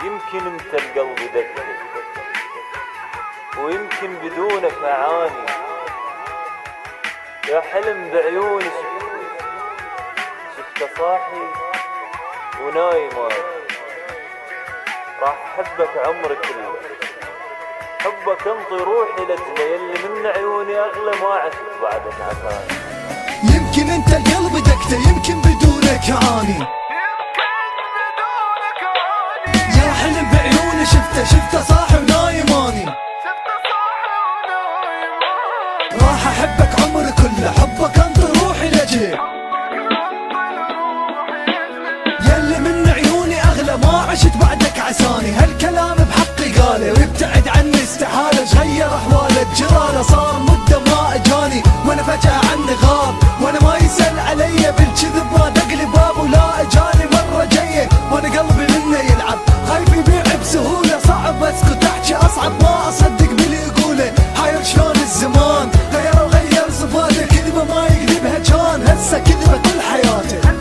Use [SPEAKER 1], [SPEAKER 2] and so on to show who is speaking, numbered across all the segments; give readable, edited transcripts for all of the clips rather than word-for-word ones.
[SPEAKER 1] يمكن انت القلب دقه ويمكن بدونك اعاني، يا حلم بعيوني شفته صاحي ونايم راح احبك عمري كله، حبك انطي روحي لجله يلي من عيوني اغلى ما عشت بعدك عفاني.
[SPEAKER 2] يمكن انت القلب دقته يمكن بدونك اعاني، يا حلم بعيوني شفته صاحي ونايماني، راح احبك عمري كله حبك انطي روحي لجله يلي من عيوني اغلى ما عشت بعدك عساني. هالكلام بحقي قاله ويبتعد عني استحاله، غير احواله جراله صار مده ما اجاني، وانا فجأة عني غاب وانا ما يسأل علي، بالكذب ما دقلي باب ولا اجاني مرة جايه، وانا قلبي منه يلعب خايف يبيع بسهوله، صعب اسكت احكي اصعب ما اصدق باللي يقوله، حاير شلون الزمان غير وغير صفاته، كذبه ما يكذبها كان هسه كذبه كل حياته.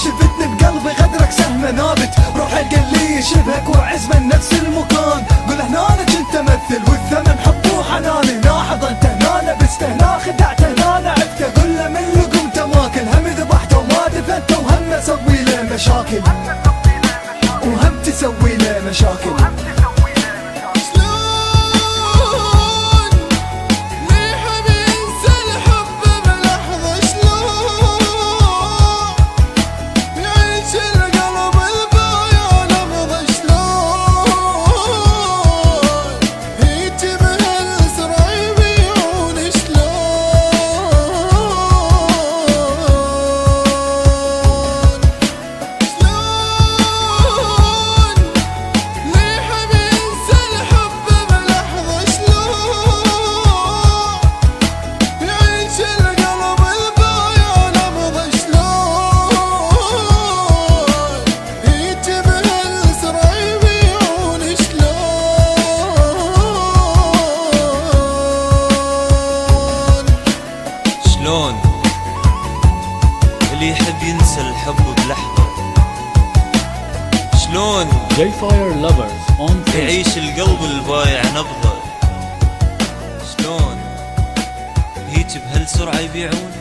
[SPEAKER 2] شفتني بقلبي غدرك سهمه نابت، روح القى اللي يشبهك وعز من نفس المكان، قول هنا انا كنت امثل والثمن حب وحناني، هنا حضنته هنا لبسته هنا خدعته هنا لعبته، قول له من لقمته ماكل هم ذبحته وما دفنته، وهم اسوي له مشاكل وهم تسوي له مشاكل.
[SPEAKER 3] شلون اللي يحب ينسى الحب بلحظة، شلون
[SPEAKER 4] J-Fire Lovers on Facebook.
[SPEAKER 3] يعيش القلب البايع نبضة، شلون هيك بهالسرعة يبيعون